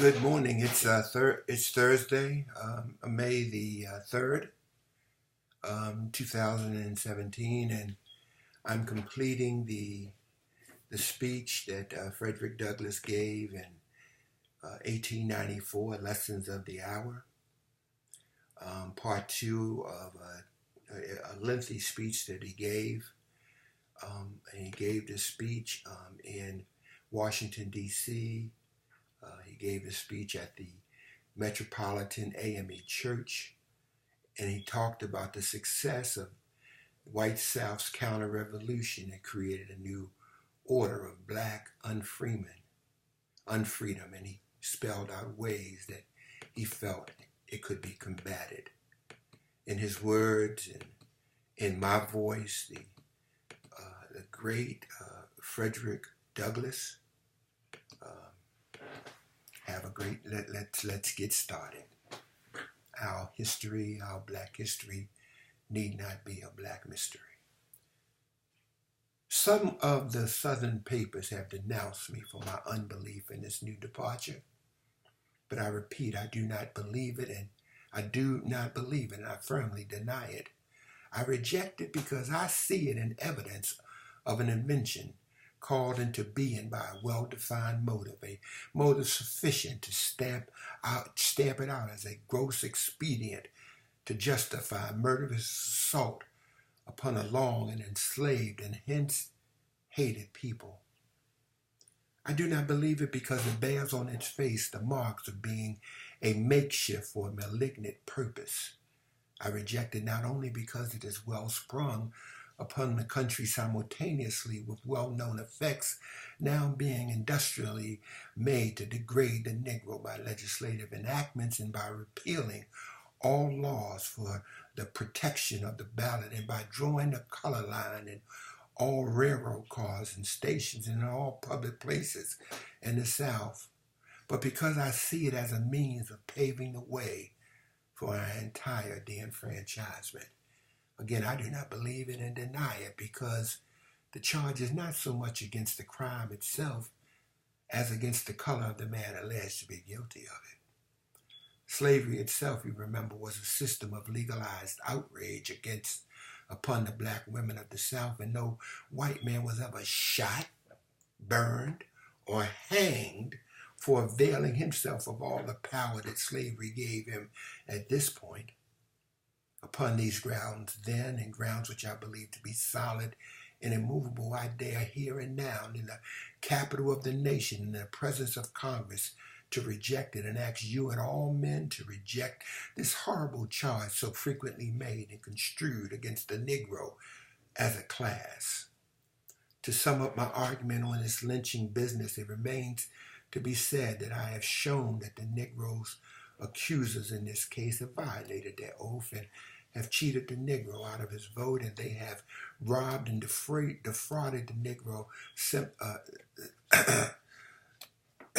Good morning. It's Thursday, May the 3rd, 2017, and I'm completing the speech that Frederick Douglass gave in 1894, Lessons of the Hour, part two of a lengthy speech that he gave. And he gave this speech in Washington, D.C. He gave a speech at the Metropolitan A.M.E. church, and he talked about the success of White South's counterrevolution that created a new order of black unfreedom, and he spelled out ways that he felt it could be combated. In his words and in my voice, the great Frederick Douglass. Have a great, let's get started. Our history, our black history, need not be a black mystery. Some of the Southern papers have denounced me for my unbelief in this new departure, but I repeat, I do not believe it, and I firmly deny it. I reject it because I see it in evidence of an invention called into being by a well-defined motive, a motive sufficient to stamp it out as a gross expedient to justify murderous assault upon a long and enslaved and hence hated people. I do not believe it because it bears on its face the marks of being a makeshift for a malignant purpose. I reject it not only because it is well sprung upon the country simultaneously with well-known effects now being industrially made to degrade the Negro by legislative enactments and by repealing all laws for the protection of the ballot and by drawing the color line in all railroad cars and stations and in all public places in the South, but because I see it as a means of paving the way for our entire de-enfranchisement. Again, I do not believe it and deny it because the charge is not so much against the crime itself as against the color of the man alleged to be guilty of it. Slavery itself, you remember, was a system of legalized outrage upon the black women of the South, and no white man was ever shot, burned, or hanged for availing himself of all the power that slavery gave him at this point. Upon these grounds then, and grounds which I believe to be solid and immovable, I dare here and now in the capital of the nation, in the presence of Congress, to reject it and ask you and all men to reject this horrible charge so frequently made and construed against the Negro as a class. To sum up my argument on this lynching business, it remains to be said that I have shown that the Negro's accusers in this case have violated their oath and have cheated the Negro out of his vote, and they have robbed and defrauded the Negro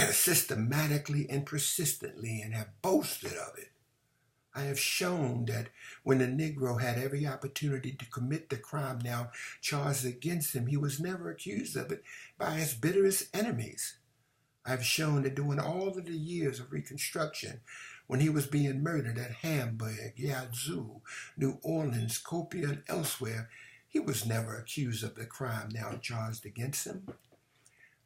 systematically and persistently and have boasted of it. I have shown that when the Negro had every opportunity to commit the crime now charged against him, he was never accused of it by his bitterest enemies. I have shown that during all of the years of Reconstruction, when he was being murdered at Hamburg, Yazoo, New Orleans, Copia, and elsewhere, he was never accused of the crime now charged against him.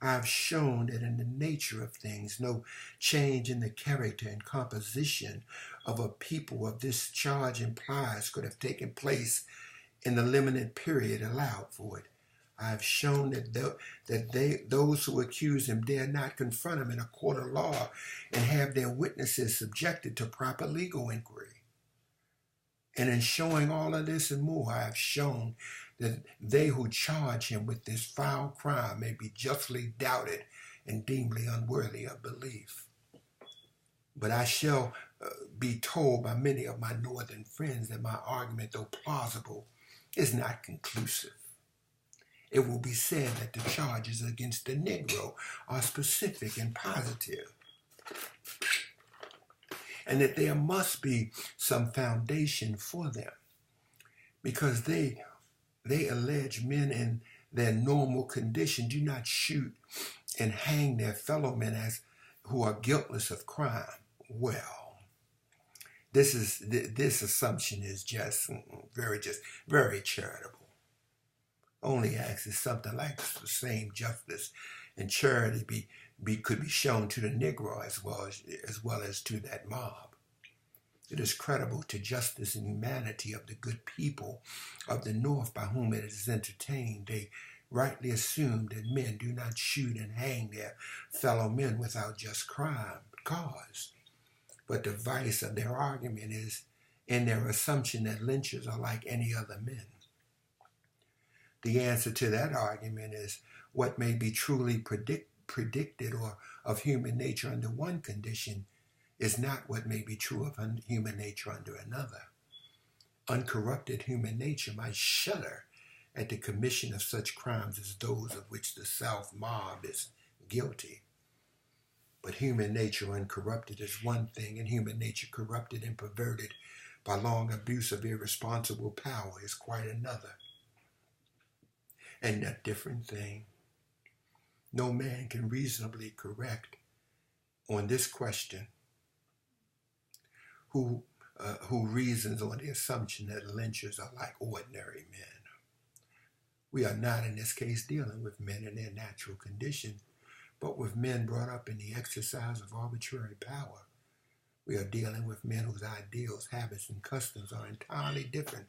I have shown that in the nature of things, no change in the character and composition of a people of this charge implies could have taken place in the limited period allowed for it. I have shown that those who accuse him dare not confront him in a court of law and have their witnesses subjected to proper legal inquiry. And in showing all of this and more, I have shown that they who charge him with this foul crime may be justly doubted and deemed unworthy of belief. But I shall be told by many of my northern friends that my argument, though plausible, is not conclusive. It will be said that the charges against the Negro are specific and positive, and that there must be some foundation for them, because they allege men in their normal condition do not shoot and hang their fellow men as who are guiltless of crime. Well, this assumption is just very charitable. Only asks is something like the same justice and charity could be shown to the Negro as well as to that mob. It is credible to justice and humanity of the good people of the North by whom it is entertained. They rightly assume that men do not shoot and hang their fellow men without just cause. But the vice of their argument is in their assumption that lynchers are like any other men. The answer to that argument is what may be truly predicted or of human nature under one condition is not what may be true of human nature under another. Uncorrupted human nature might shudder at the commission of such crimes as those of which the South mob is guilty. But human nature uncorrupted is one thing, and human nature corrupted and perverted by long abuse of irresponsible power is quite another. And a different thing. No man can reasonably correct on this question who reasons on the assumption that lynchers are like ordinary men. We are not in this case dealing with men in their natural condition, but with men brought up in the exercise of arbitrary power. We are dealing with men whose ideals, habits, and customs are entirely different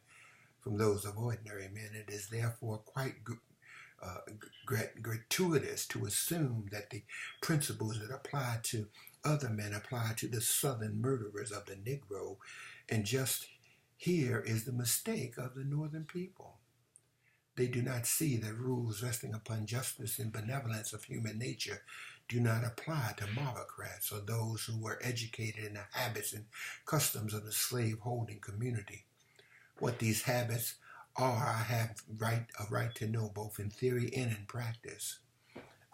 from those of ordinary men. It is therefore quite gratuitous to assume that the principles that apply to other men apply to the Southern murderers of the Negro, and just here is the mistake of the Northern people. They do not see that rules resting upon justice and benevolence of human nature do not apply to mobocrats or those who were educated in the habits and customs of the slave-holding community. What these habits are, I have a right to know both in theory and in practice.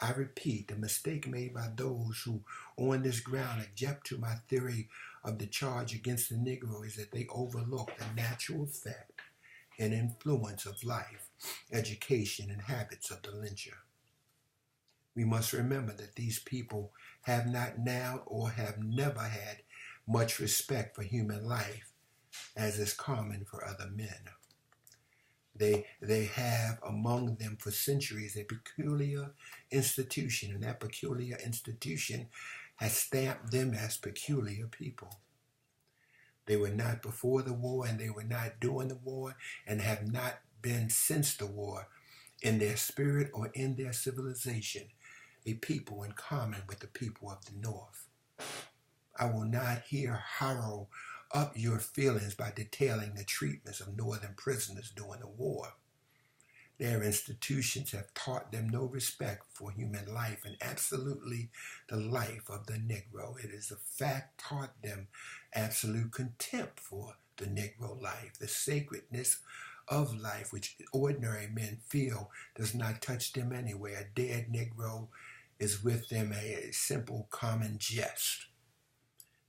I repeat, the mistake made by those who on this ground object to my theory of the charge against the Negro is that they overlook the natural effect and influence of life, education, and habits of the lyncher. We must remember that these people have not now or have never had much respect for human life, as is common for other men. They have among them for centuries a peculiar institution, and that peculiar institution has stamped them as peculiar people. They were not before the war, and they were not during the war, and have not been since the war, in their spirit or in their civilization, a people in common with the people of the North. I will not here harrow up your feelings by detailing the treatments of Northern prisoners during the war. Their institutions have taught them no respect for human life and absolutely the life of the Negro. It is a fact taught them absolute contempt for the Negro life, the sacredness of life, which ordinary men feel does not touch them anyway. A dead Negro is with them a simple common jest.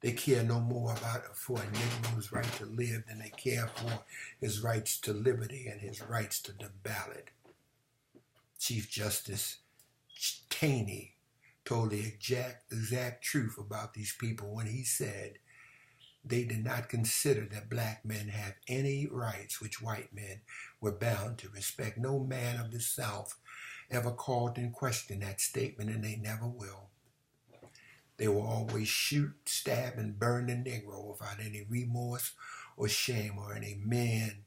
They care no more for a Negro's right to live than they care for his rights to liberty and his rights to the ballot. Chief Justice Taney told the exact truth about these people when he said they did not consider that black men have any rights which white men were bound to respect. No man of the South ever called in question that statement, and they never will. They will always shoot, stab, and burn the Negro without any remorse or shame or any man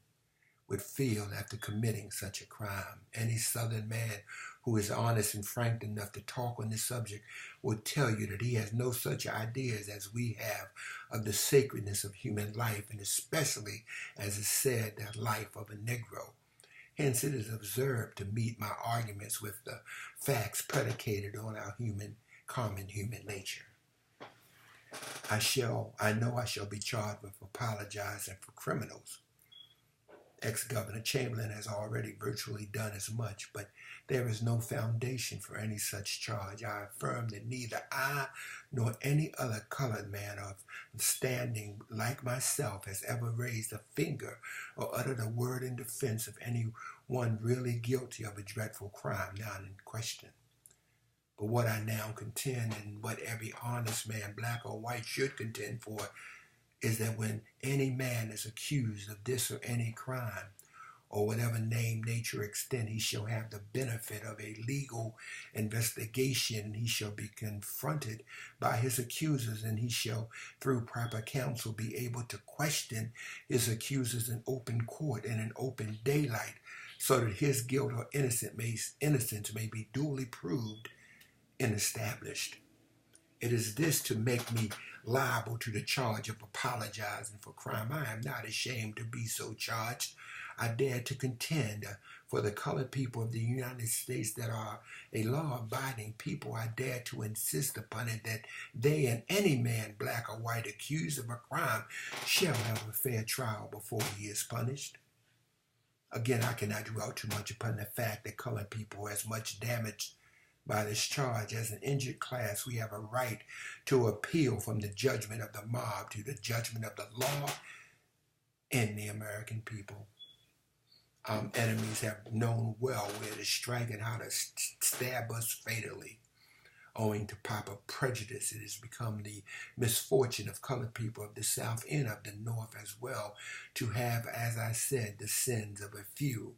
would feel after committing such a crime. Any Southern man who is honest and frank enough to talk on this subject will tell you that he has no such ideas as we have of the sacredness of human life, and especially, as is said, the life of a Negro. Hence, it is absurd to meet my arguments with the facts predicated on our common human nature. I know I shall be charged with apologizing for criminals. Ex-Governor Chamberlain has already virtually done as much, but there is no foundation for any such charge. I affirm that neither I nor any other colored man of standing like myself has ever raised a finger or uttered a word in defense of anyone really guilty of a dreadful crime now in question. But what I now contend, and what every honest man, black or white, should contend for, is that when any man is accused of this or any crime, or whatever name, nature, extent, he shall have the benefit of a legal investigation. He shall be confronted by his accusers, and he shall, through proper counsel, be able to question his accusers in open court and in open daylight, so that his guilt or innocence may be duly proved and established. It is this to make me liable to the charge of apologizing for crime. I am not ashamed to be so charged. I dare to contend for the colored people of the United States that are a law-abiding people. I dare to insist upon it that they and any man, black or white, accused of a crime shall have a fair trial before he is punished. Again, I cannot dwell too much upon the fact that colored people are as much damaged by this charge as an injured class. We have a right to appeal from the judgment of the mob to the judgment of the law and the American people. Enemies have known well where to strike and how to stab us fatally. Owing to popular prejudice, it has become the misfortune of colored people of the South and of the North as well to have, as I said, the sins of a few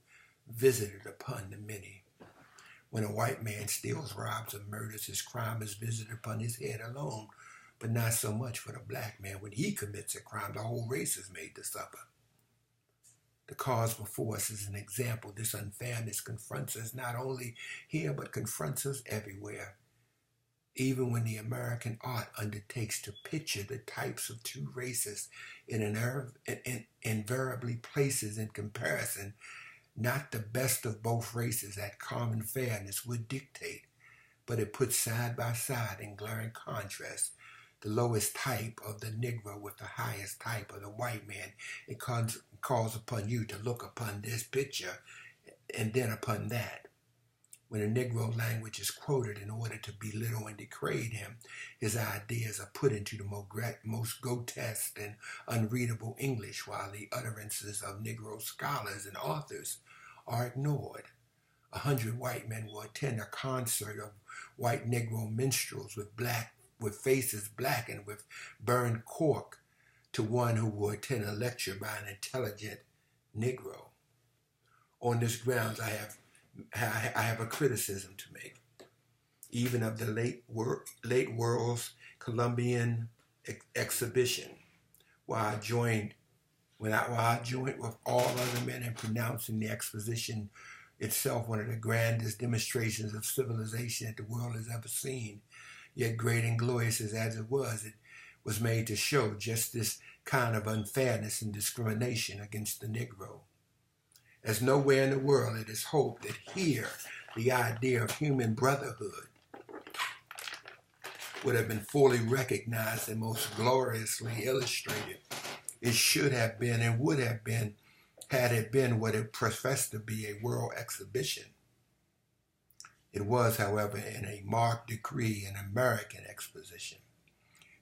visited upon the many. When a white man steals, robs, or murders, his crime is visited upon his head alone, but not so much for the black man. When he commits a crime, the whole race is made to suffer. The cause before us is an example. This unfairness confronts us not only here, but confronts us everywhere. Even when the American art undertakes to picture the types of two races, it invariably places in comparison not the best of both races that common fairness would dictate, but it puts side by side in glaring contrast the lowest type of the Negro with the highest type of the white man. It calls upon you to look upon this picture and then upon that. When a Negro language is quoted in order to belittle and degrade him, his ideas are put into the most grotesque and unreadable English, while the utterances of Negro scholars and authors are ignored. 100 white men will attend a concert of white Negro minstrels with faces blackened with burned cork to one who will attend a lecture by an intelligent Negro. On this grounds, I have a criticism to make, even of the late world's Columbian exhibition. While I joined with all other men in pronouncing the exposition itself one of the grandest demonstrations of civilization that the world has ever seen, yet great and glorious as it was made to show just this kind of unfairness and discrimination against the Negro. As nowhere in the world it is hoped that here the idea of human brotherhood would have been fully recognized and most gloriously illustrated. It should have been and would have been had it been what it professed to be, a world exhibition. It was, however, in a marked degree an American exposition.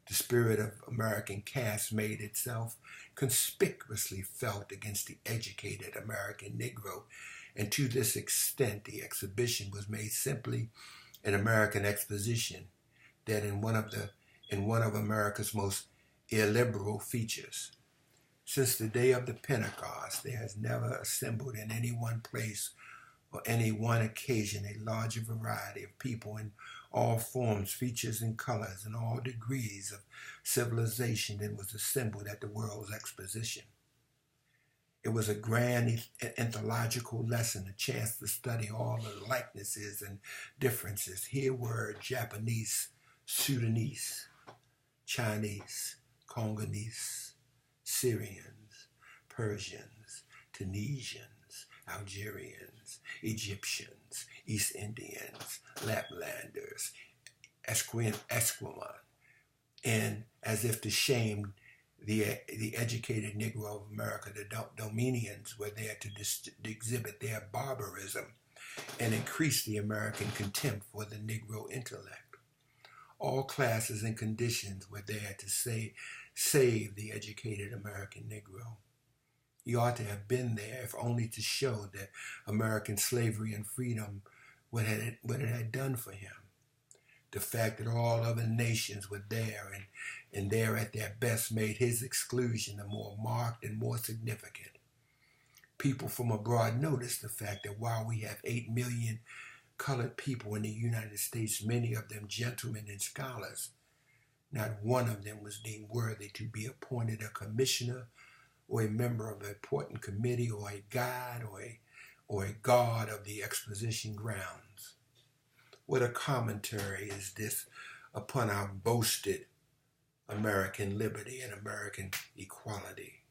The spirit of American caste made itself conspicuously felt against the educated American Negro, and to this extent the exhibition was made simply an American exposition, that in one of America's most illiberal features. Since the day of the Pentecost, there has never assembled in any one place or any one occasion a larger variety of people in all forms, features, and colors, and all degrees of civilization than was assembled at the World's Exposition. It was a grand anthological lesson, a chance to study all the likenesses and differences. Here were Japanese, Sudanese, Chinese, Congolese, Syrians, Persians, Tunisians, Algerians, Egyptians, East Indians, Laplanders, Esquimaux, and as if to shame the educated Negro of America, the Dominions were there to exhibit their barbarism and increase the American contempt for the Negro intellect. All classes and conditions were there to save the educated American Negro. He ought to have been there, if only to show that American slavery and freedom, what it had done for him. The fact that all other nations were there and there at their best made his exclusion the more marked and more significant. People from abroad noticed the fact that while we have 8 million colored people in the United States, many of them gentlemen and scholars, not one of them was deemed worthy to be appointed a commissioner or a member of an important committee or a guide or a guard of the exposition grounds. What a commentary is this upon our boasted American liberty and American equality.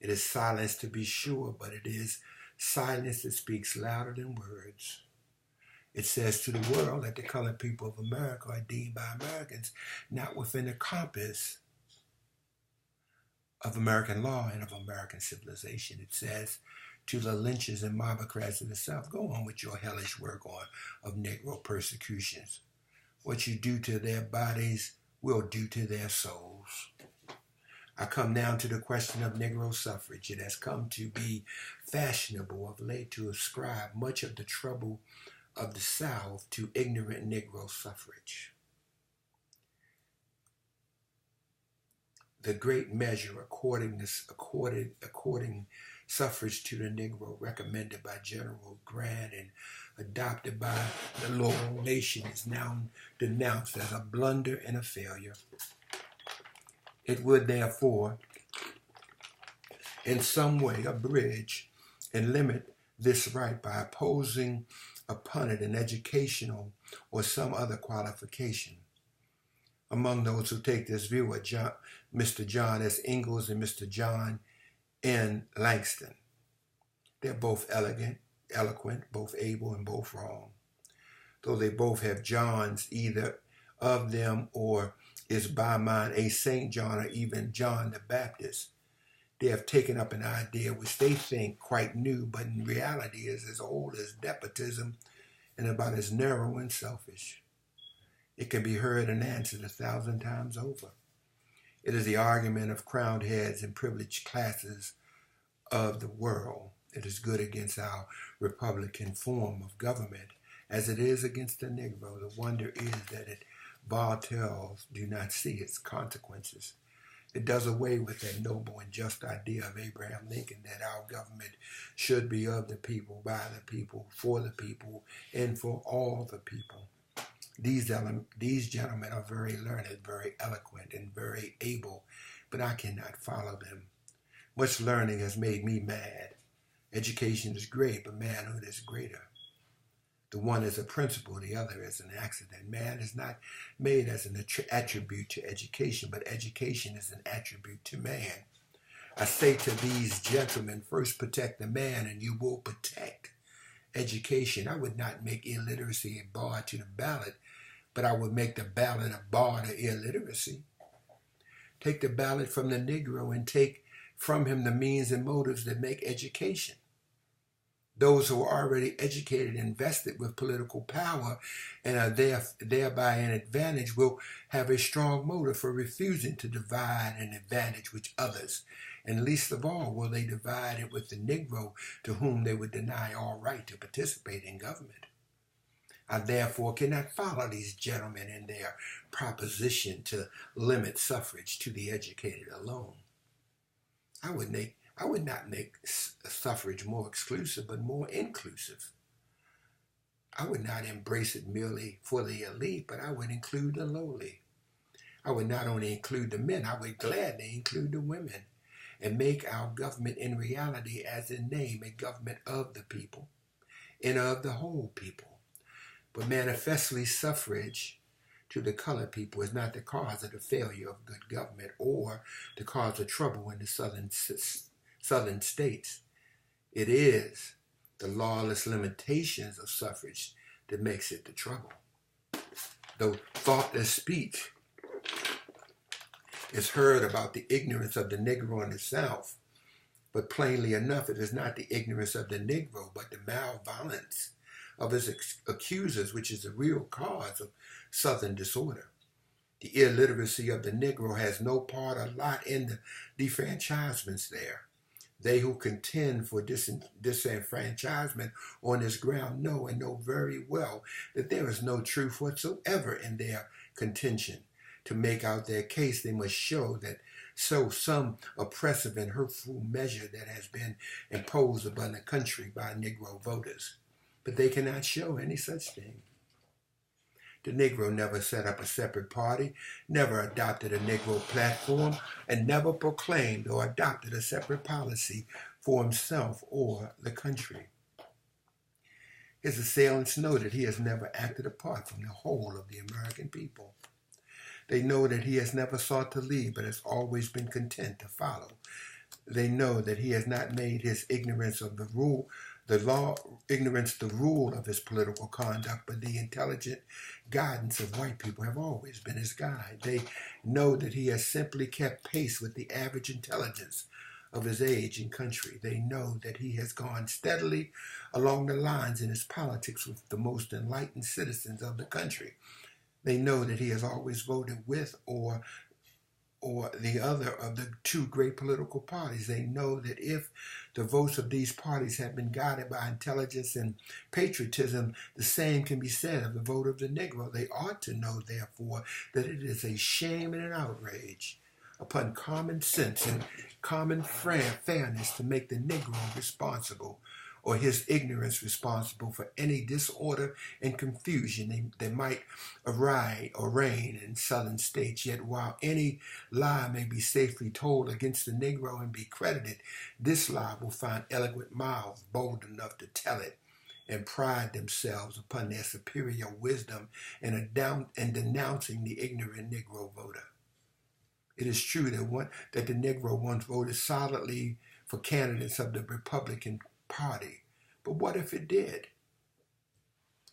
It is silence to be sure, but it is silence that speaks louder than words. It says to the world that the colored people of America are deemed by Americans not within the compass of American law and of American civilization. It says to the lynchers and mobocrats of the South, go on with your hellish work of Negro persecutions. What you do to their bodies will do to their souls. I come now to the question of Negro suffrage. It has come to be fashionable of late to ascribe much of the trouble of the South to ignorant Negro suffrage. The great measure according suffrage to the Negro recommended by General Grant and adopted by the loyal nation is now denounced as a blunder and a failure. It would therefore in some way abridge and limit this right by imposing upon it an educational or some other qualification. Among those who take this view are Mr. John S. Ingalls and Mr. John N. Langston. They're both eloquent, both able, and both wrong. Though they both have Johns, either of them or is by mine a St. John or even John the Baptist. They have taken up an idea which they think quite new, but in reality is as old as despotism and about as narrow and selfish. It can be heard and answered 1,000 times over. It is the argument of crowned heads and privileged classes of the world. It is good against our Republican form of government as it is against the Negro. The wonder is that it Bartels do not see its consequences. It does away with that noble and just idea of Abraham Lincoln that our government should be of the people, by the people, for the people, and for all the people. These gentlemen are very learned, very eloquent, and very able, but I cannot follow them. Much learning has made me mad. Education is great, but manhood is greater. The one is a principle, the other is an accident. Man is not made as an attribute to education, but education is an attribute to man. I say to these gentlemen, first protect the man and you will protect education. I would not make illiteracy a bar to the ballot, but I would make the ballot a bar to illiteracy. Take the ballot from the Negro and take from him the means and motives that make education. Those who are already educated and invested with political power and are thereby an advantage will have a strong motive for refusing to divide an advantage with others. And least of all will they divide it with the Negro to whom they would deny all right to participate in government. I therefore cannot follow these gentlemen in their proposition to limit suffrage to the educated alone. I would not make suffrage more exclusive, but more inclusive. I would not embrace it merely for the elite, but I would include the lowly. I would not only include the men, I would gladly include the women and make our government in reality, as in name, a government of the people and of the whole people. But manifestly suffrage to the colored people is not the cause of the failure of good government or the cause of trouble in the southern states. It is the lawless limitations of suffrage that makes it the trouble. Though thoughtless speech is heard about the ignorance of the Negro in the South, but plainly enough, it is not the ignorance of the Negro, but the malevolence of his accusers, which is the real cause of Southern disorder. The illiteracy of the Negro has no part or lot in the defranchisements there. They who contend for disenfranchisement on this ground know very well that there is no truth whatsoever in their contention. To make out their case, they must show that some oppressive and hurtful measure that has been imposed upon the country by Negro voters. But they cannot show any such thing. The Negro never set up a separate party, never adopted a Negro platform, and never proclaimed or adopted a separate policy for himself or the country. His assailants know that he has never acted apart from the whole of the American people. They know that he has never sought to lead, but has always been content to follow. They know that he has not made his ignorance of the rule of his political conduct, but the intelligent guidance of white people have always been his guide. They know that he has simply kept pace with the average intelligence of his age and country. They know that he has gone steadily along the lines in his politics with the most enlightened citizens of the country. They know that he has always voted with or the other of the two great political parties. They know that if the votes of these parties have been guided by intelligence and patriotism, the same can be said of the vote of the Negro. They ought to know, therefore, that it is a shame and an outrage upon common sense and common fairness to make the Negro responsible, or his ignorance responsible, for any disorder and confusion that might arise or reign in southern states. Yet while any lie may be safely told against the Negro and be credited, this lie will find eloquent mouths bold enough to tell it and pride themselves upon their superior wisdom in denouncing the ignorant Negro voter. It is true that the Negro once voted solidly for candidates of the Republican Party. But what if it did?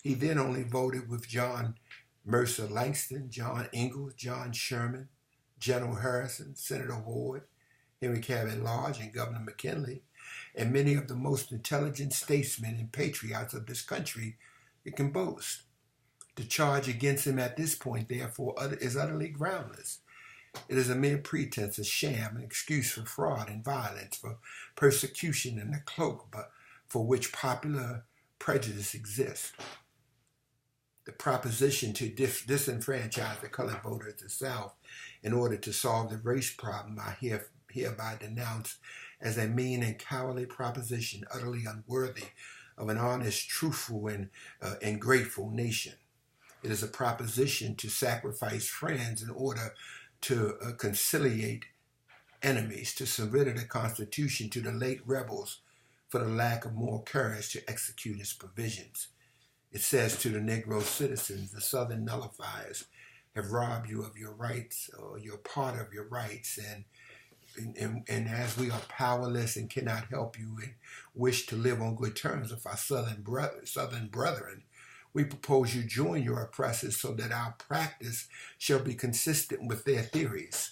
He then only voted with John Mercer Langston, John Ingalls, John Sherman, General Harrison, Senator Ward, Henry Cabot Lodge, and Governor McKinley, and many of the most intelligent statesmen and patriots of this country it can boast. The charge against him at this point, therefore, is utterly groundless. It is a mere pretense, a sham, an excuse for fraud and violence, for persecution and a cloak for which popular prejudice exists. The proposition to disenfranchise the colored voter at the South in order to solve the race problem I hereby denounce as a mean and cowardly proposition, utterly unworthy of an honest, truthful, and grateful nation. It is a proposition to sacrifice friends in order to conciliate enemies, to surrender the Constitution to the late rebels for the lack of moral courage to execute its provisions. It says to the Negro citizens, the Southern nullifiers have robbed you of your rights, or you're part of your rights, and as we are powerless and cannot help you and wish to live on good terms with our Southern brethren, we propose you join your oppressors so that our practice shall be consistent with their theories.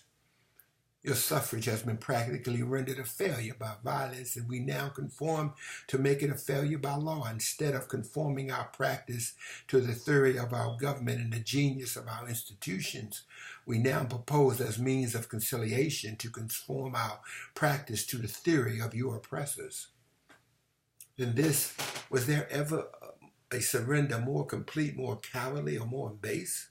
Your suffrage has been practically rendered a failure by violence, and we now conform to make it a failure by law. Instead of conforming our practice to the theory of our government and the genius of our institutions, we now propose as means of conciliation to conform our practice to the theory of your oppressors. Was there ever a surrender more complete, more cowardly, or more base?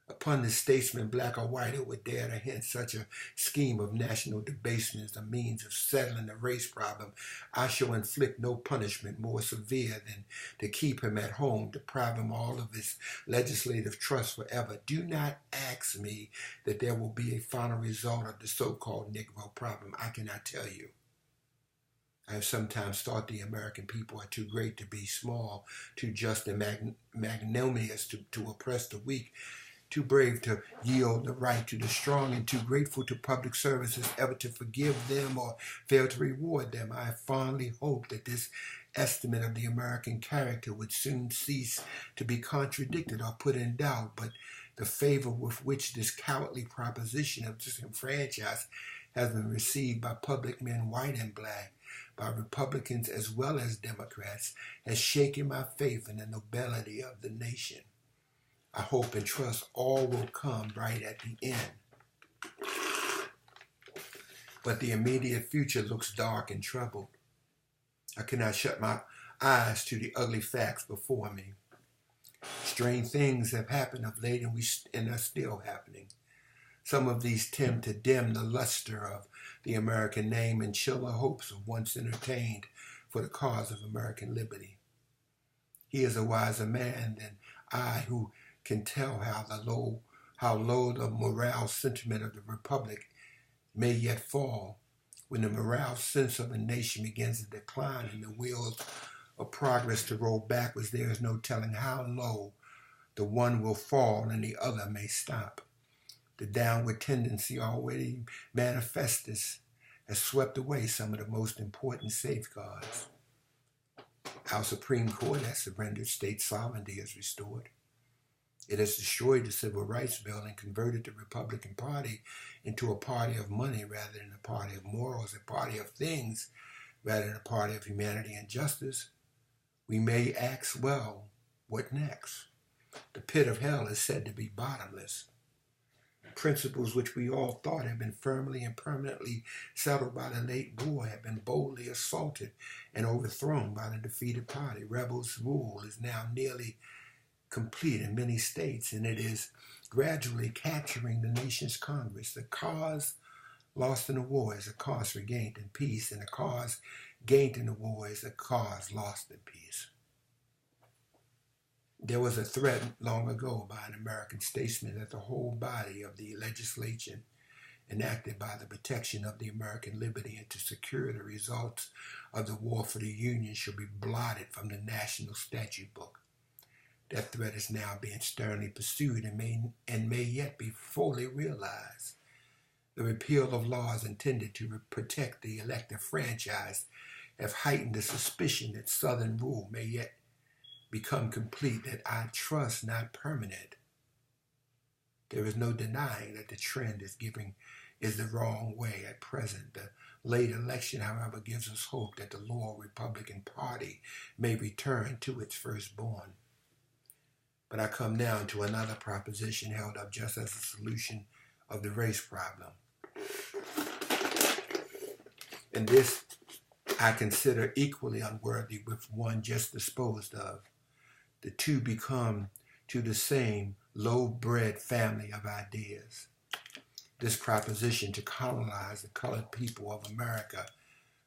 Upon the statesman, black or white, who would dare to hint such a scheme of national debasement as a means of settling the race problem, I shall inflict no punishment more severe than to keep him at home, deprive him all of his legislative trust forever. Do not ask me that there will be a final result of the so-called Negro problem. I cannot tell you. I have sometimes thought the American people are too great to be small, too just and magnanimous to oppress the weak, too brave to yield the right to the strong, and too grateful to public services ever to forgive them or fail to reward them. I fondly hope that this estimate of the American character would soon cease to be contradicted or put in doubt, but the favor with which this cowardly proposition of disenfranchisement has been received by public men, white and black, by Republicans as well as Democrats, has shaken my faith in the nobility of the nation. I hope and trust all will come right at the end. but the immediate future looks dark and troubled. I cannot shut my eyes to the ugly facts before me. Strange things have happened of late and are still happening. Some of these tend to dim the luster of the American name and chill the hopes of once entertained for the cause of American liberty. He is a wiser man than I who can tell how low the morale sentiment of the Republic may yet fall when the morale sense of a nation begins to decline and the wheels of progress to roll backwards. There is no telling how low the one will fall and the other may stop. The downward tendency already manifested has swept away some of the most important safeguards. Our Supreme Court has surrendered, state sovereignty is restored. It has destroyed the Civil Rights Bill and converted the Republican Party into a party of money rather than a party of morals, a party of things rather than a party of humanity and justice. We may ask, well, what next? The pit of hell is said to be bottomless. Principles which we all thought had been firmly and permanently settled by the late war have been boldly assaulted and overthrown by the defeated party. Rebels' rule is now nearly complete in many states, and it is gradually capturing the nation's Congress. The cause lost in the war is a cause regained in peace, and the cause gained in the war is a cause lost in peace. There was a threat long ago by an American statesman that the whole body of the legislation enacted by the protection of the American liberty and to secure the results of the war for the Union should be blotted from the national statute book. That threat is now being sternly pursued and may yet be fully realized. The repeal of laws intended to protect the elective franchise have heightened the suspicion that Southern rule may yet become complete, that I trust not permanent. There is no denying that the trend is the wrong way at present. The late election, however, gives us hope that the loyal Republican Party may return to its firstborn. But I come now to another proposition held up just as a solution of the race problem. And this I consider equally unworthy with one just disposed of. The two become to the same low-bred family of ideas. This proposition to colonize the colored people of America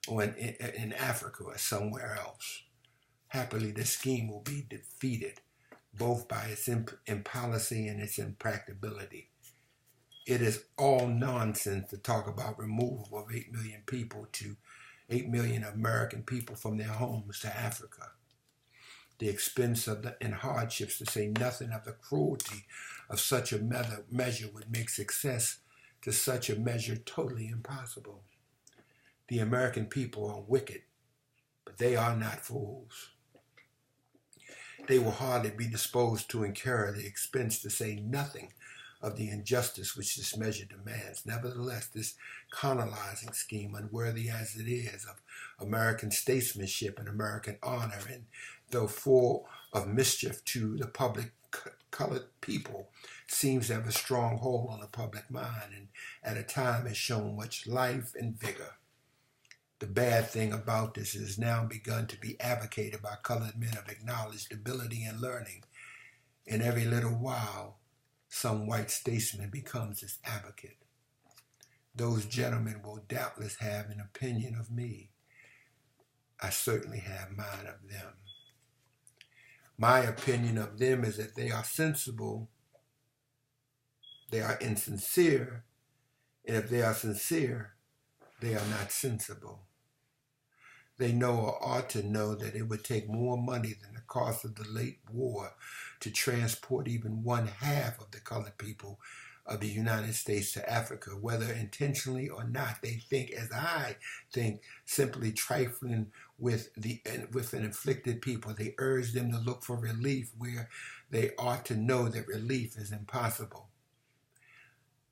or in Africa or somewhere else. Happily, the scheme will be defeated, both by its impolicy and its impracticability. It is all nonsense to talk about removal of 8 million American people from their homes to Africa. The expense and hardships, to say nothing of the cruelty of such a measure, would make success to such a measure totally impossible. The American people are wicked, but they are not fools. They will hardly be disposed to incur the expense, to say nothing of the injustice which this measure demands. Nevertheless, this colonizing scheme, unworthy as it is of American statesmanship and American honor, and though full of mischief to the public colored people, seems to have a strong hold on the public mind, and at a time has shown much life and vigor. The bad thing about this is now begun to be advocated by colored men of acknowledged ability and learning. And every little while, some white statesman becomes its advocate. Those gentlemen will doubtless have an opinion of me. I certainly have mine of them. My opinion of them is that they are sensible, they are insincere, and if they are sincere, they are not sensible. They know or ought to know that it would take more money than the cost of the late war to transport even one half of the colored people of the United States to Africa, whether intentionally or not. They think, as I think, simply trifling with an afflicted people. They urge them to look for relief where they ought to know that relief is impossible.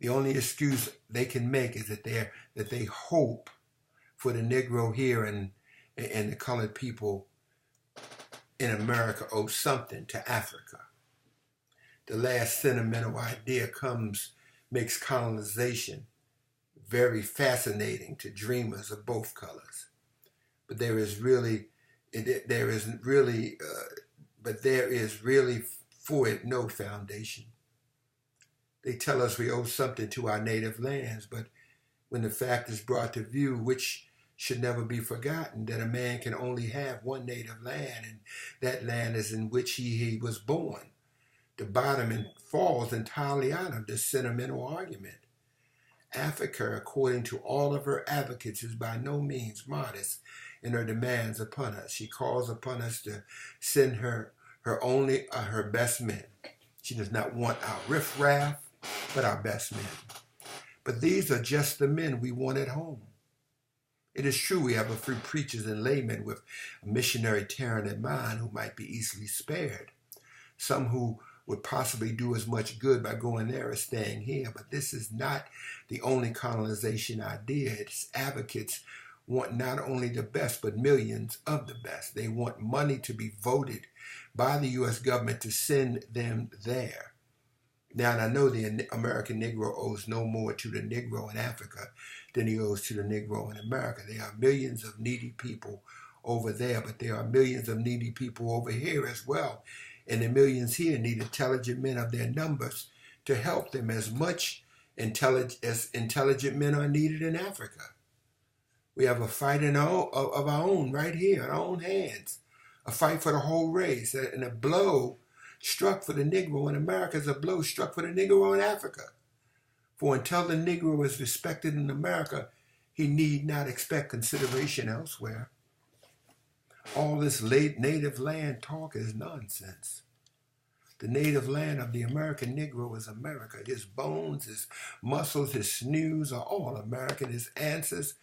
The only excuse they can make is that they hope for the Negro here and the colored people in America owe something to Africa. The last sentimental idea makes colonization very fascinating to dreamers of both colors. But there is really, there isn't really, but there is really for it no foundation. They tell us we owe something to our native lands, but when the fact is brought to view, which should never be forgotten, that a man can only have one native land, and that land is in which he was born. The bottom falls entirely out of this sentimental argument. Africa, according to all of her advocates, is by no means modest in her demands upon us. She calls upon us to send her her best men. She does not want our riffraff, but our best men. But these are just the men we want at home. It is true we have a few preachers and laymen with a missionary talent in mind who might be easily spared. Some who would possibly do as much good by going there as staying here. But this is not the only colonization idea. Its advocates want not only the best, but millions of the best. They want money to be voted by the U.S. government to send them there. Now, and I know the American Negro owes no more to the Negro in Africa than he owes to the Negro in America. There are millions of needy people over there, but there are millions of needy people over here as well. And the millions here need intelligent men of their numbers to help them as much as intelligent men are needed in Africa. We have a fight of our own right here in our own hands, a fight for the whole race, and a blow struck for the Negro in America is a blow struck for the Negro in Africa. For until the Negro is respected in America, he need not expect consideration elsewhere. All this native land talk is nonsense. The native land of the American Negro is America. His bones, his muscles, his sinews are all American. His ancestors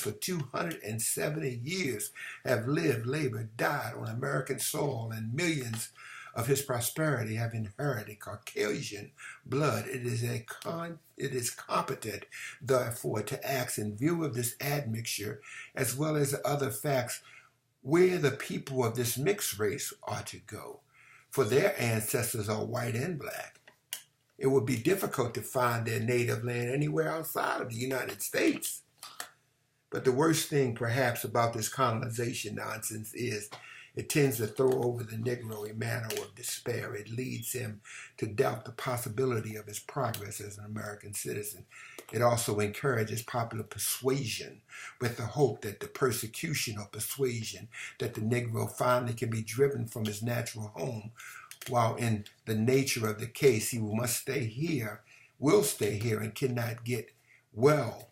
for 270 years have lived, labored, died on American soil, and millions of his prosperity have inherited Caucasian blood. It is competent, therefore, to ask in view of this admixture, as well as other facts, where the people of this mixed race are to go, for their ancestors are white and black. It would be difficult to find their native land anywhere outside of the United States. But the worst thing, perhaps, about this colonization nonsense is it tends to throw over the Negro a manner of despair. It leads him to doubt the possibility of his progress as an American citizen. It also encourages popular persuasion with the hope that the persecution or persuasion that the Negro finally can be driven from his natural home, while in the nature of the case he must stay here, will stay here, and cannot get away.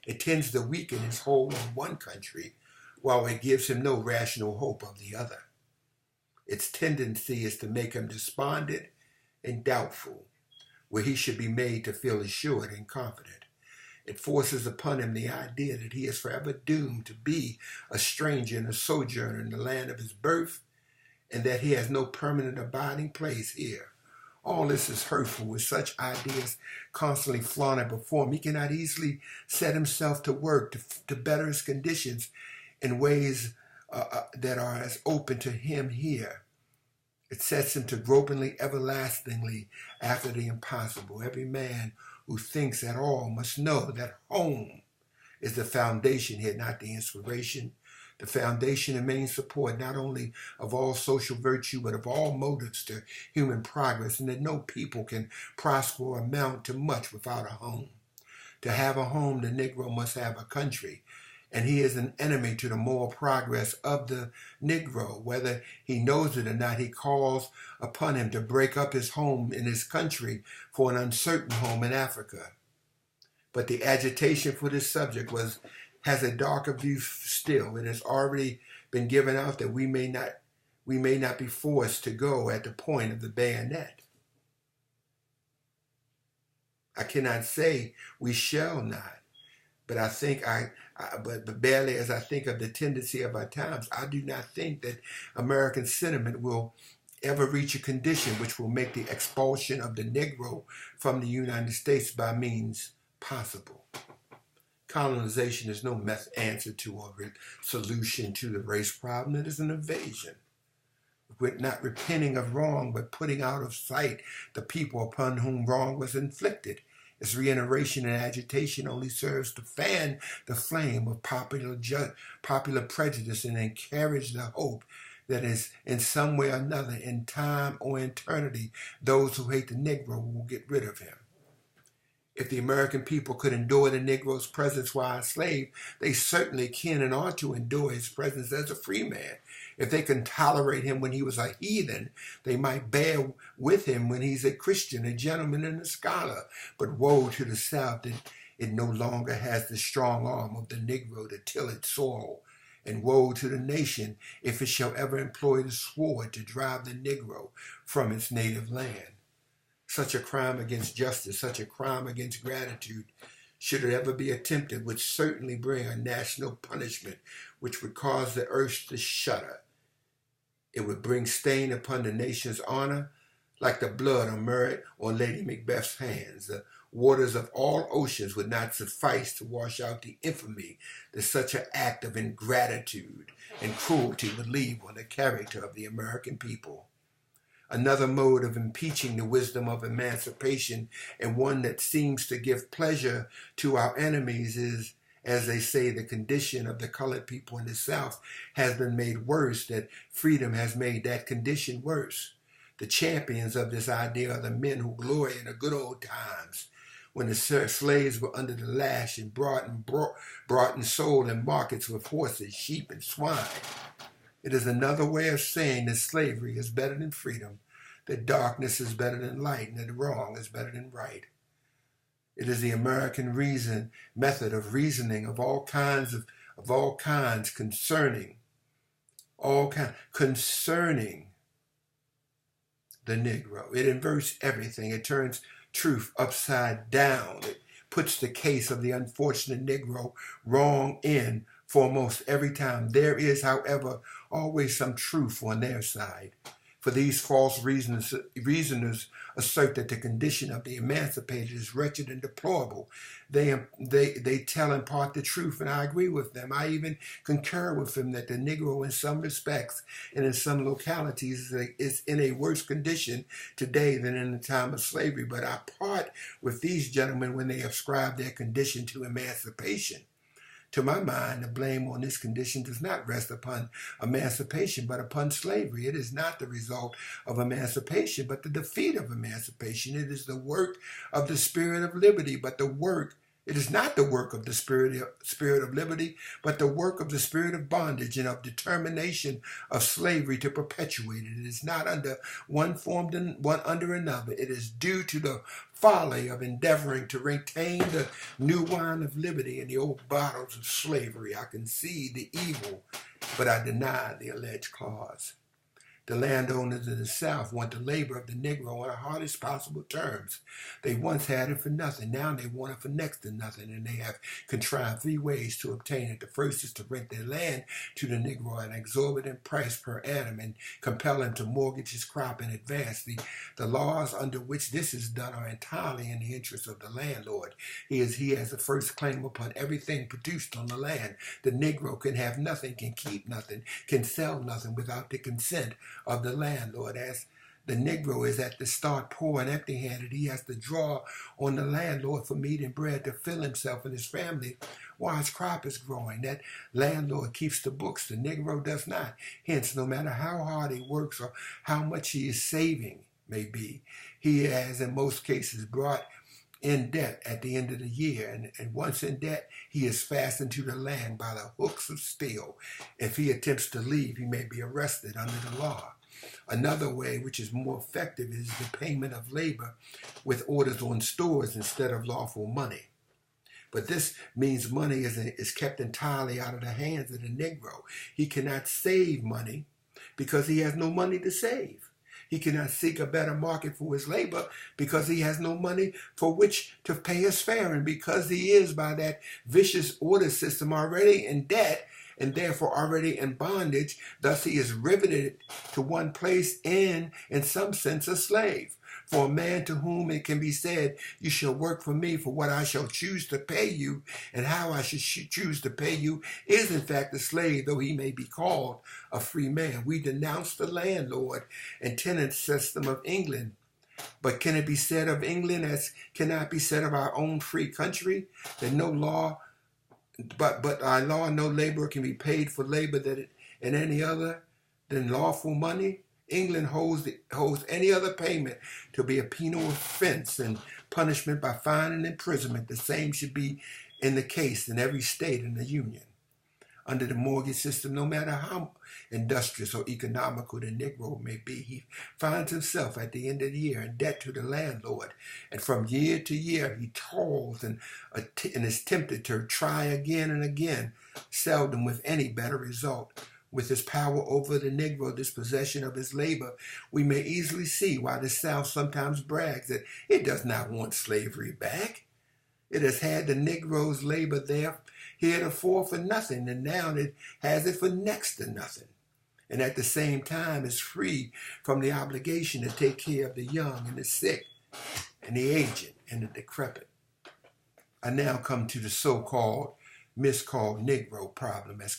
It tends to weaken his hold on one country, while it gives him no rational hope of the other. Its tendency is to make him despondent and doubtful, where he should be made to feel assured and confident. It forces upon him the idea that he is forever doomed to be a stranger and a sojourner in the land of his birth, and that he has no permanent abiding place here. All this is hurtful. With such ideas constantly flaunted before him, he cannot easily set himself to work to better his conditions in ways that are as open to him here. It sets him to gropingly, everlastingly after the impossible. Every man who thinks at all must know that home is the foundation here, not the inspiration. The foundation and main support not only of all social virtue, but of all motives to human progress, and that no people can prosper or amount to much without a home. To have a home, the Negro must have a country, and he is an enemy to the moral progress of the Negro. Whether he knows it or not, he calls upon him to break up his home in his country for an uncertain home in Africa. But the agitation for this subject has a darker view still. It has already been given out that we may not be forced to go at the point of the bayonet. I cannot say we shall not, but I think but barely as I think of the tendency of our times, I do not think that American sentiment will ever reach a condition which will make the expulsion of the Negro from the United States by means possible. Colonization is no answer to or solution to the race problem. It is an invasion. We're not repenting of wrong, but putting out of sight the people upon whom wrong was inflicted. Its reiteration and agitation only serves to fan the flame of popular prejudice and encourage the hope that is in some way or another, in time or eternity, those who hate the Negro will get rid of him. If the American people could endure the Negro's presence while enslaved, they certainly can and ought to endure his presence as a free man. If they can tolerate him when he was a heathen, they might bear with him when he's a Christian, a gentleman, and a scholar. But woe to the South that it no longer has the strong arm of the Negro to till its soil. And woe to the nation if it shall ever employ the sword to drive the Negro from its native land. Such a crime against justice, such a crime against gratitude, should it ever be attempted, would certainly bring a national punishment which would cause the earth to shudder. It would bring stain upon the nation's honor like the blood on Lady Macbeth's hands. The waters of all oceans would not suffice to wash out the infamy that such an act of ingratitude and cruelty would leave on the character of the American people. Another mode of impeaching the wisdom of emancipation, and one that seems to give pleasure to our enemies, is, as they say, the condition of the colored people in the South has been made worse, that freedom has made that condition worse. The champions of this idea are the men who glory in the good old times, when the slaves were under the lash and brought and sold in markets with horses, sheep, and swine. It is another way of saying that slavery is better than freedom, that darkness is better than light, and that wrong is better than right. It is the American method of reasoning of all kinds concerning the Negro. It inverts everything. It turns truth upside down. It puts the case of the unfortunate Negro wrong in foremost every time. There is, however, always some truth on their side. For these false reasoners assert that the condition of the emancipated is wretched and deplorable. They tell in part the truth, and I agree with them. I even concur with them that the Negro in some respects and in some localities is in a worse condition today than in the time of slavery. But I part with these gentlemen when they ascribe their condition to emancipation. To my mind, the blame on this condition does not rest upon emancipation, but upon slavery. It is not the result of emancipation, but the defeat of emancipation. It is the work of the spirit of liberty, it is not the work of the spirit of liberty, but the work of the spirit of bondage and of determination of slavery to perpetuate it. It is not under one form than one under another. It is due to the folly of endeavoring to retain the new wine of liberty in the old bottles of slavery. I concede the evil, but I deny the alleged cause. The landowners of the South want the labor of the Negro on the hardest possible terms. They once had it for nothing. Now they want it for next to nothing, and they have contrived 3 ways to obtain it. The first is to rent their land to the Negro at an exorbitant price per annum and compel him to mortgage his crop in advance. The laws under which this is done are entirely in the interest of the landlord. He has the first claim upon everything produced on the land. The Negro can have nothing, can keep nothing, can sell nothing without the consent of the landlord. As the Negro is at the start poor and empty-handed, he has to draw on the landlord for meat and bread to fill himself and his family while his crop is growing. That landlord keeps the books. The Negro does not. Hence, no matter how hard he works or how much he is saving may be, he has in most cases brought in debt at the end of the year, and once in debt, he is fastened to the land by the hooks of steel. If he attempts to leave, he may be arrested under the law. Another way, which is more effective, is the payment of labor with orders on stores instead of lawful money. But this means money is kept entirely out of the hands of the Negro. He cannot save money because he has no money to save. He cannot seek a better market for his labor because he has no money for which to pay his fare. And because he is, by that vicious order system, already in debt and therefore already in bondage, thus he is riveted to one place in some sense, a slave. For a man to whom it can be said, you shall work for me for what I shall choose to pay you, and how I should choose to pay you, is in fact a slave, though he may be called a free man. We denounce the landlord and tenant system of England But can it be said of England as cannot be said of our own free country, that no law, but by law no labor can be paid for labor that in any other than lawful money? England holds any other payment to be a penal offense and punishment by fine and imprisonment. The same should be in the case in every state in the Union. Under the mortgage system, no matter how industrious or economical the Negro may be, he finds himself at the end of the year in debt to the landlord. And from year to year, he toils and is tempted to try again and again, seldom with any better result. With his power over the Negro, this possession of his labor, we may easily see why the South sometimes brags that it does not want slavery back. It has had the Negro's labor there heretofore for nothing, and now it has it for next to nothing. And at the same time is free from the obligation to take care of the young and the sick and the aged and the decrepit. I now come to the so-called, miscalled Negro problem as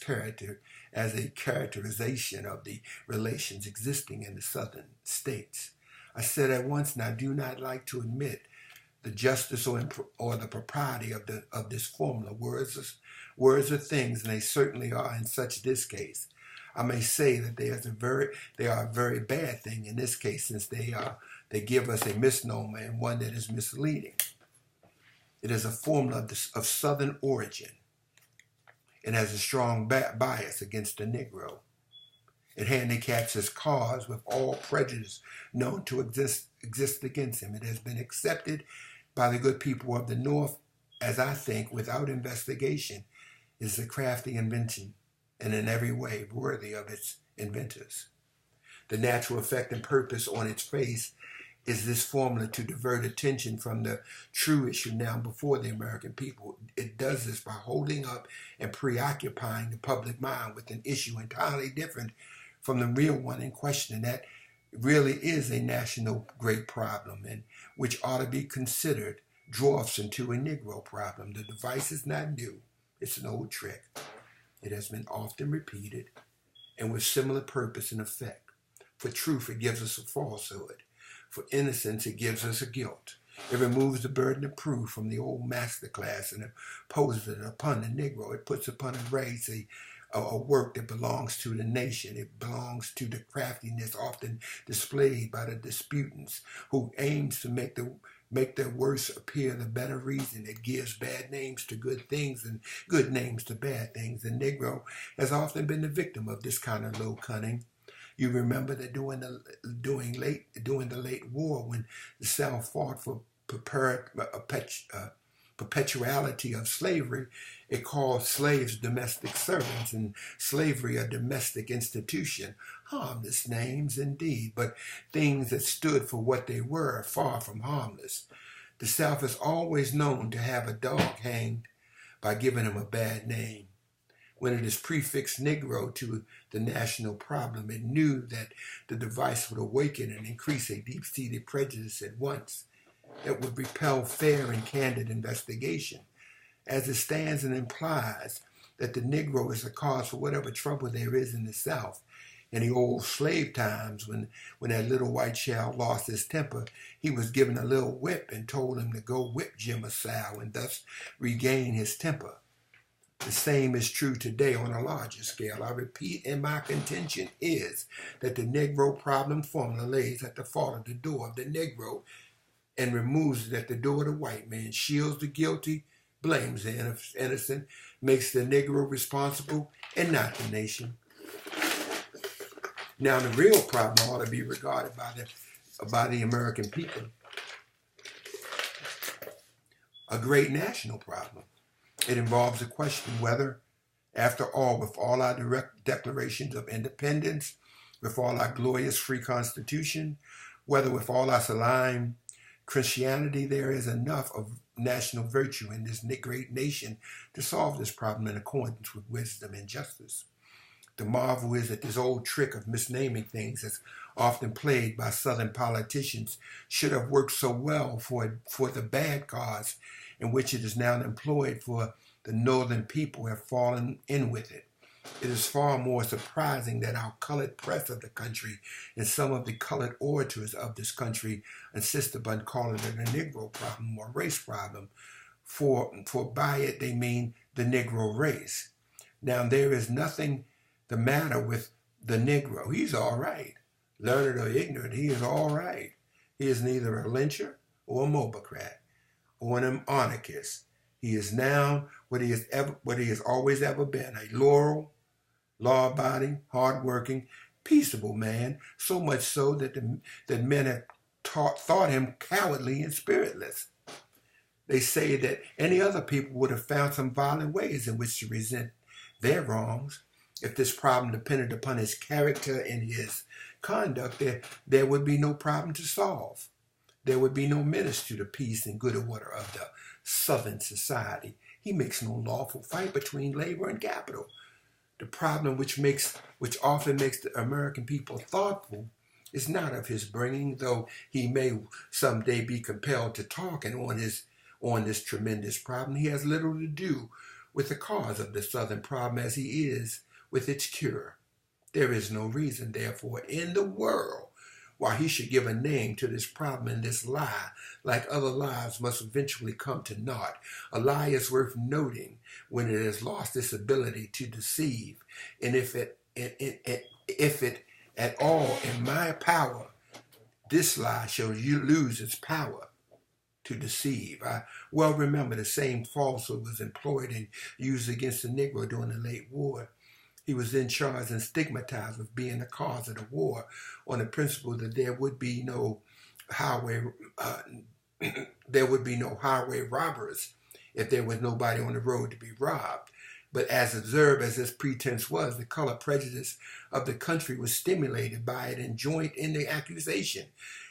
a characterization of the relations existing in the southern states. I said at once, and I do not like to admit the justice or the propriety of this formula. Words are things, and they certainly are in such this case. I may say that they are a very bad thing in this case, since they give us a misnomer and one that is misleading. It is a formula of southern origin. It has a strong bias against the Negro. It handicaps his cause with all prejudice known to exist against him. It has been accepted by the good people of the North, as I think, without investigation, is a crafty invention, and in every way worthy of its inventors. The natural effect and purpose on its face is this formula to divert attention from the true issue now before the American people. It does this by holding up and preoccupying the public mind with an issue entirely different from the real one in question, that really is a national great problem and which ought to be considered dwarfs into a Negro problem. The device is not new. It's an old trick. It has been often repeated and with similar purpose and effect. For truth, it gives us a falsehood. For innocence, it gives us a guilt. It removes the burden of proof from the old master class and imposes it upon the Negro. It puts upon a race a work that belongs to the nation. It belongs to the craftiness often displayed by the disputants who aims to make the worse appear the better reason. It gives bad names to good things and good names to bad things. The Negro has often been the victim of this kind of low cunning. You remember that during the late war, when the South fought for perpetuality of slavery, it called slaves domestic servants and slavery a domestic institution. Harmless names indeed, but things that stood for what they were, far from harmless. The South is always known to have a dog hanged by giving him a bad name. When it is prefixed Negro to the national problem, it knew that the device would awaken and increase a deep-seated prejudice at once that would repel fair and candid investigation, as it stands and implies that the Negro is the cause for whatever trouble there is in the South. In the old slave times, when that little white child lost his temper, he was given a little whip and told him to go whip Jim a sow and thus regain his temper. The same is true today on a larger scale. I repeat, and my contention is that the Negro problem formula lays at the fall of the door of the Negro and removes it at the door of the white man, shields the guilty, blames the innocent, makes the Negro responsible and not the nation. Now, the real problem ought to be regarded by the American people, a great national problem. It involves the question whether, after all, with all our direct declarations of independence, with all our glorious free constitution, whether with all our sublime Christianity, there is enough of national virtue in this great nation to solve this problem in accordance with wisdom and justice. The marvel is that this old trick of misnaming things, as often played by Southern politicians, should have worked so well for the bad cause in which it is now employed, for the Northern people have fallen in with it. It is far more surprising that our colored press of the country and some of the colored orators of this country insist upon calling it a Negro problem or race problem, for by it they mean the Negro race. Now, there is nothing the matter with the Negro. He's all right. Learned or ignorant, he is all right. He is neither a lyncher or a mobocrat or an anarchist. He is now what he has always ever been, a loyal, law-abiding, hard-working, peaceable man, so much so that men have thought him cowardly and spiritless. They say that any other people would have found some violent ways in which to resent their wrongs. If this problem depended upon his character and his conduct, there would be no problem to solve. There would be no menace to the peace and good order of the Southern society. He makes no lawful fight between labor and capital. The problem which often makes the American people thoughtful is not of his bringing, though he may someday be compelled to talk on this tremendous problem. He has little to do with the cause of the Southern problem as he is with its cure. There is no reason, therefore, in the world why he should give a name to this problem, and this lie, like other lies, must eventually come to naught. A lie is worth noting when it has lost its ability to deceive, and if it at all in my power, this lie shall lose its power to deceive. I well remember the same falsehood was employed and used against the Negro during the late war. He was then charged and stigmatized with being the cause of the war on the principle that there would be no highway robbers if there was nobody on the road to be robbed. But as absurd as this pretense was, the color prejudice of the country was stimulated by it and joined in the accusation.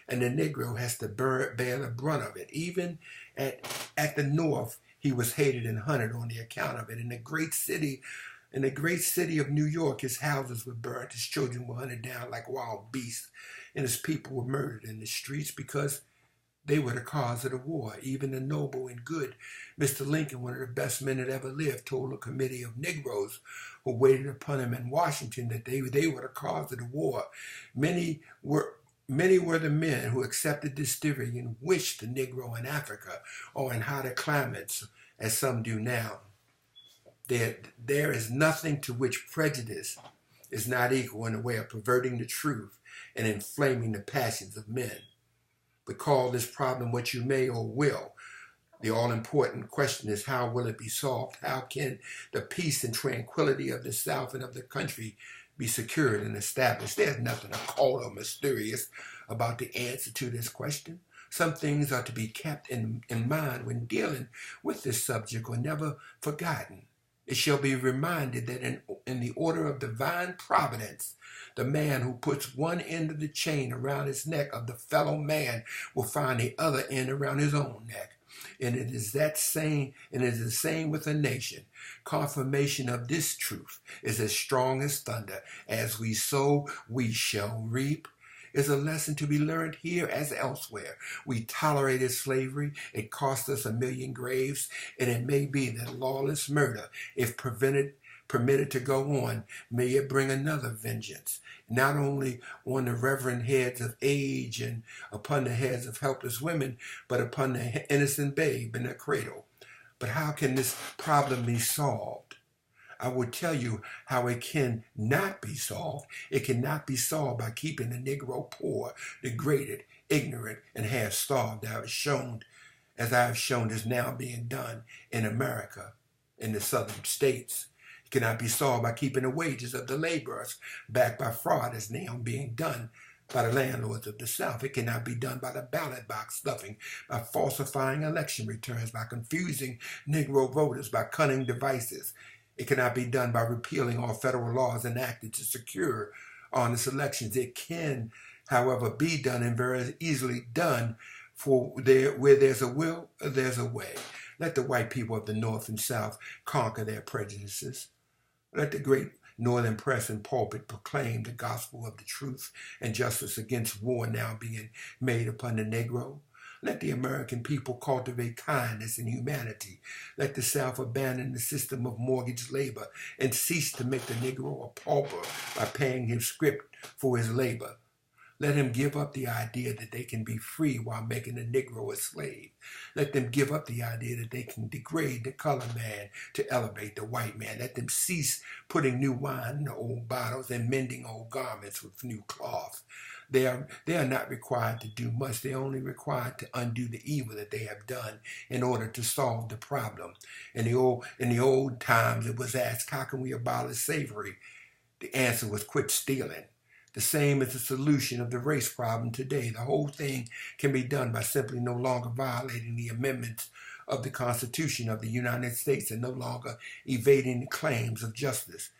And the Negro has to bear the brunt of it. Even at the North, he was hated and hunted on the account of it. In the great city of New York, his houses were burned, his children were hunted down like wild beasts, and his people were murdered in the streets because they were the cause of the war. Even the noble and good Mr. Lincoln, one of the best men that ever lived, told a committee of Negroes who waited upon him in Washington that they were the cause of the war. Many were the men who accepted this theory and wished the Negro in Africa or in hotter climates, as some do now. There is nothing to which prejudice is not equal in the way of perverting the truth and inflaming the passions of men. But call this problem what you may or will, the all-important question is, how will it be solved? How can the peace and tranquility of the South and of the country be secured and established? There's nothing occult or mysterious about the answer to this question. Some things are to be kept in mind when dealing with this subject or never forgotten. It shall be reminded that in the order of divine providence, the man who puts one end of the chain around his neck of the fellow man will find the other end around his own neck. And it is the same with a nation. Confirmation of this truth is as strong as thunder. As we sow, we shall reap. Is a lesson to be learned here as elsewhere. We tolerated slavery. It cost us 1,000,000 graves, and it may be that lawless murder, if permitted to go on, may it bring another vengeance, not only on the reverend heads of age and upon the heads of helpless women, but upon the innocent babe in the cradle. But how can this problem be solved? I will tell you how it can not be solved. It cannot be solved by keeping the Negro poor, degraded, ignorant, and half-starved, as I have shown is now being done in America, in the southern states. It cannot be solved by keeping the wages of the laborers backed by fraud, as now being done by the landlords of the South. It cannot be done by the ballot box stuffing, by falsifying election returns, by confusing Negro voters, by cunning devices. It cannot be done by repealing all federal laws enacted to secure honest elections. It can, however, be done and very easily done, for where there's a will, there's a way. Let the white people of the North and South conquer their prejudices. Let the great Northern press and pulpit proclaim the gospel of the truth and justice against war now being made upon the Negro. Let the American people cultivate kindness and humanity. Let the South abandon the system of mortgage labor and cease to make the Negro a pauper by paying him scrip for his labor. Let him give up the idea that they can be free while making the Negro a slave. Let them give up the idea that they can degrade the colored man to elevate the white man. Let them cease putting new wine in old bottles and mending old garments with new cloth. They are not required to do much. They're only required to undo the evil that they have done in order to solve the problem. In the old times, it was asked, how can we abolish slavery? The answer was quit stealing. The same is the solution of the race problem today. The whole thing can be done by simply no longer violating the amendments of the Constitution of the United States and no longer evading the claims of justice.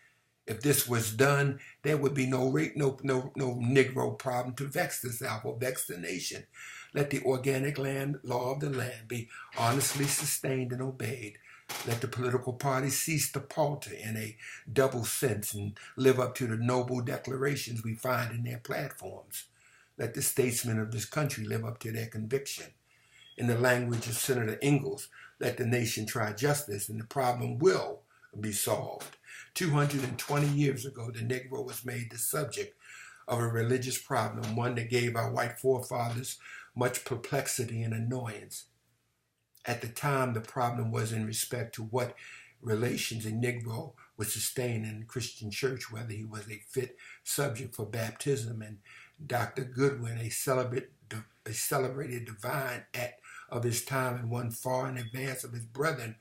If this was done, there would be no Negro problem to vex the South or vex the nation. Let the organic law of the land be honestly sustained and obeyed. Let the political parties cease to palter in a double sense and live up to the noble declarations we find in their platforms. Let the statesmen of this country live up to their conviction. In the language of Senator Ingalls, let the nation try justice and the problem will be solved. 220 years ago, the Negro was made the subject of a religious problem, one that gave our white forefathers much perplexity and annoyance. At the time, the problem was in respect to what relations a Negro would sustain in the Christian church, whether he was a fit subject for baptism. And Dr. Goodwin, a celebrated divine act of his time and one far in advance of his brethren,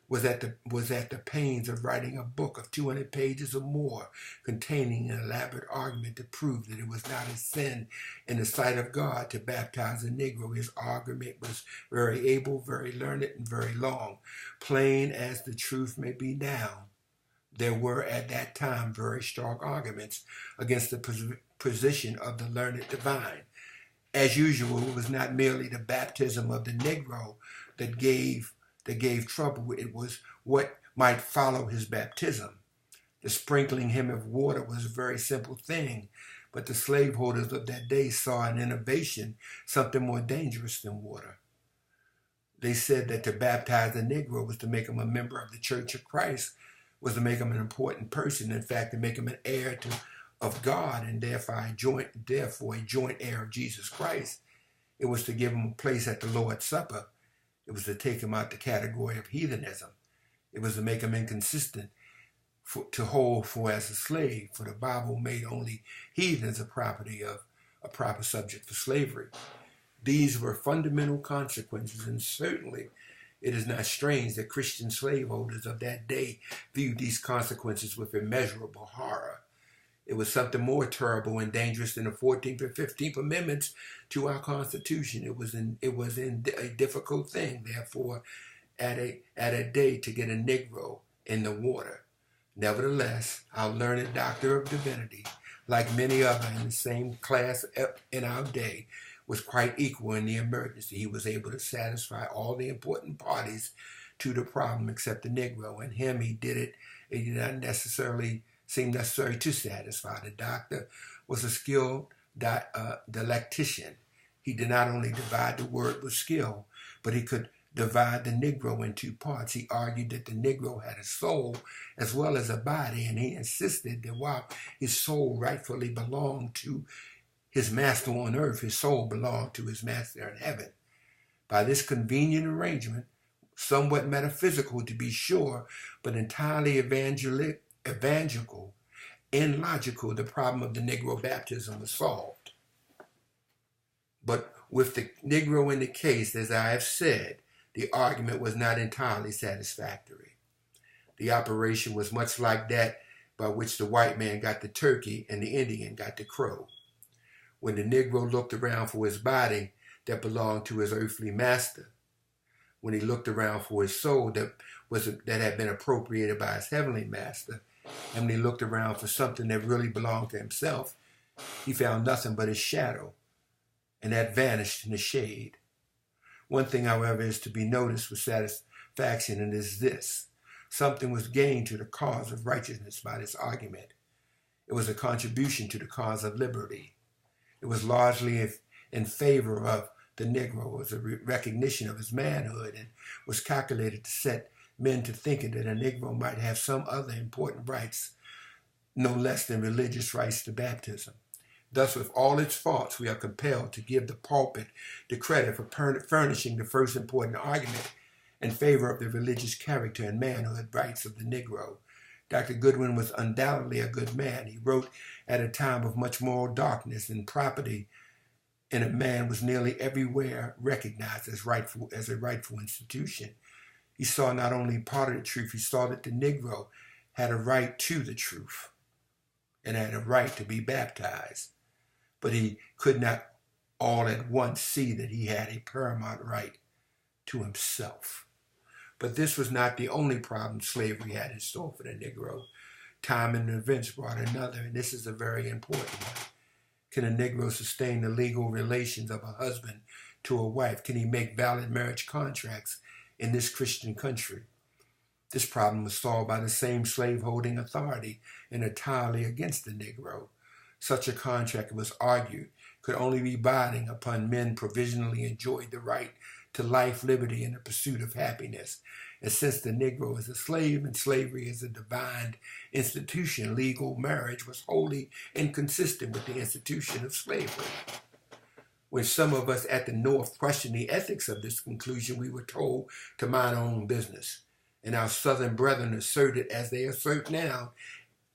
was at the pains of writing a book of 200 pages or more, containing an elaborate argument to prove that it was not a sin in the sight of God to baptize a Negro. His argument was very able, very learned, and very long. Plain as the truth may be now, there were at that time very strong arguments against the position of the learned divine. As usual, it was not merely the baptism of the Negro that gave trouble. It was what might follow his baptism. The sprinkling him of water was a very simple thing, but the slaveholders of that day saw an innovation, something more dangerous than water. They said that to baptize a Negro was to make him a member of the Church of Christ, was to make him an important person, in fact, to make him an heir of God and therefore a joint heir of Jesus Christ. It was to give him a place at the Lord's Supper. It was to take him out the category of heathenism. It was to make him inconsistent to hold for as a slave, for the Bible made only heathens a proper subject for slavery. These were fundamental consequences, and certainly it is not strange that Christian slaveholders of that day viewed these consequences with immeasurable horror. It was something more terrible and dangerous than the 14th and 15th Amendments to our Constitution. It was a difficult thing, therefore, at a day to get a Negro in the water. Nevertheless, our learned doctor of divinity, like many others in the same class in our day, was quite equal in the emergency. He was able to satisfy all the important parties to the problem except the Negro. And him, he did not seem necessary to satisfy. The doctor was a skilled dialectician. He did not only divide the word with skill, but he could divide the Negro in two parts. He argued that the Negro had a soul as well as a body, and he insisted that while his soul rightfully belonged to his master on earth, his soul belonged to his master in heaven. By this convenient arrangement, somewhat metaphysical to be sure, but entirely evangelical and logical, the problem of the Negro baptism was solved. But with the Negro in the case, as I have said, the argument was not entirely satisfactory. The operation was much like that by which the white man got the turkey and the Indian got the crow. When the Negro looked around for his body that belonged to his earthly master, when he looked around for his soul that had been appropriated by his heavenly master, and when he looked around for something that really belonged to himself, he found nothing but his shadow, and that vanished in the shade. One thing, however, is to be noticed with satisfaction, and is this: something was gained to the cause of righteousness by this argument. It was a contribution to the cause of liberty. It was largely in favor of the Negro was a recognition of his manhood and was calculated to set men to thinking that a Negro might have some other important rights, no less than religious rights to baptism. Thus, with all its faults, we are compelled to give the pulpit the credit for furnishing the first important argument in favor of the religious character and manhood rights of the Negro. Dr. Goodwin was undoubtedly a good man. He wrote at a time of much moral darkness, and property in a man was nearly everywhere recognized as a rightful institution. He saw not only part of the truth, he saw that the Negro had a right to the truth and had a right to be baptized. But he could not all at once see that he had a paramount right to himself. But this was not the only problem slavery had in store for the Negro. Time and events brought another, and this is a very important one. Can a Negro sustain the legal relations of a husband to a wife? Can he make valid marriage contracts in this Christian country? This problem was solved by the same slaveholding authority and entirely against the Negro. Such a contract, it was argued, could only be binding upon men provisionally enjoyed the right to life, liberty, and the pursuit of happiness. And since the Negro is a slave and slavery is a divine institution, legal marriage was wholly inconsistent with the institution of slavery. When some of us at the North questioned the ethics of this conclusion, we were told to mind our own business. And our Southern brethren asserted, as they assert now,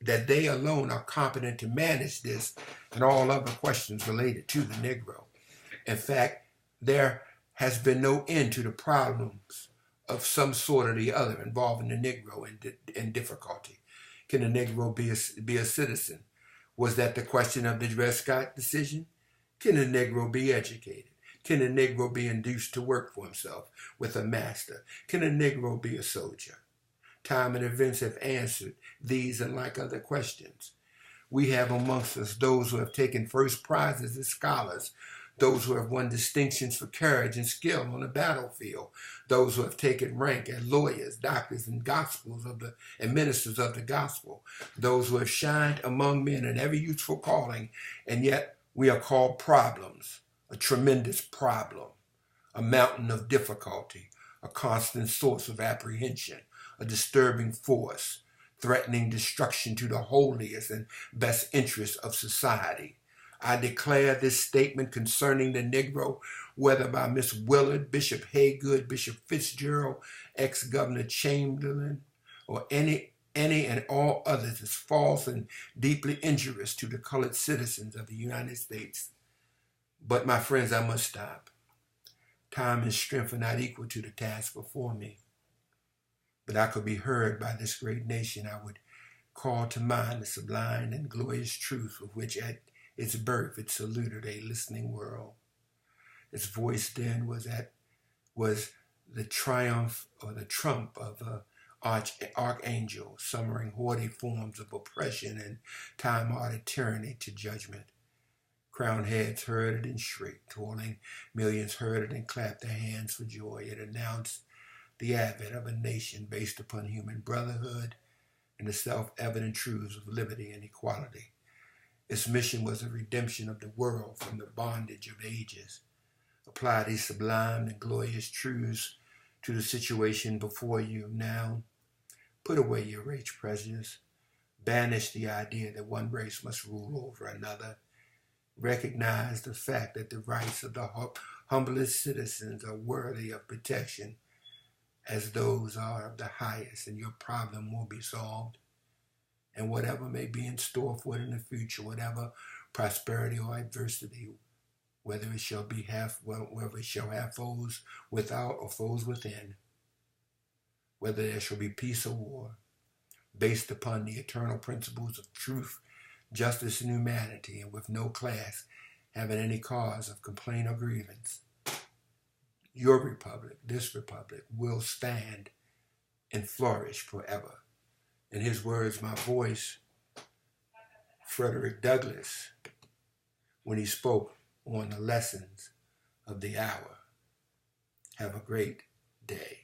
that they alone are competent to manage this and all other questions related to the Negro. In fact, there has been no end to the problems of some sort or the other involving the Negro in difficulty. Can the Negro be a citizen? Was that the question of the Dred Scott decision? Can the Negro be educated? Can a Negro be induced to work for himself with a master? Can a Negro be a soldier? Time and events have answered these and like other questions. We have amongst us those who have taken first prizes as scholars, those who have won distinctions for courage and skill on the battlefield, those who have taken rank as lawyers, doctors, and ministers of the gospel, those who have shined among men in every useful calling, and yet we are called problems, a tremendous problem, a mountain of difficulty, a constant source of apprehension, a disturbing force, threatening destruction to the holiest and best interests of society. I declare this statement concerning the Negro, whether by Miss Willard, Bishop Haygood, Bishop Fitzgerald, ex-Governor Chamberlain, or any and all others, is false and deeply injurious to the colored citizens of the United States. But my friends, I must stop. Time and strength are not equal to the task before me. But I could be heard by this great nation. I would call to mind the sublime and glorious truth with which at its birth it saluted a listening world. Its voice then was the triumph or the trump of an archangel, summoning haughty forms of oppression and time-honored tyranny to judgment. Crowned heads heard it and shrieked, toiling millions heard it and clapped their hands for joy. It announced the advent of a nation based upon human brotherhood and the self-evident truths of liberty and equality. Its mission was the redemption of the world from the bondage of ages. Apply these sublime and glorious truths to the situation before you now. Put away your race prejudice. Banish the idea that one race must rule over another. Recognize the fact that the rights of the humblest citizens are worthy of protection as those are of the highest, and your problem will be solved. And whatever may be in store for it in the future, whatever prosperity or adversity, whether it shall have foes without or foes within, whether there shall be peace or war, based upon the eternal principles of truth, justice, and humanity, and with no class having any cause of complaint or grievance, your republic, this republic, will stand and flourish forever. In his words, my voice, Frederick Douglass, when he spoke on the lessons of the hour. Have a great day.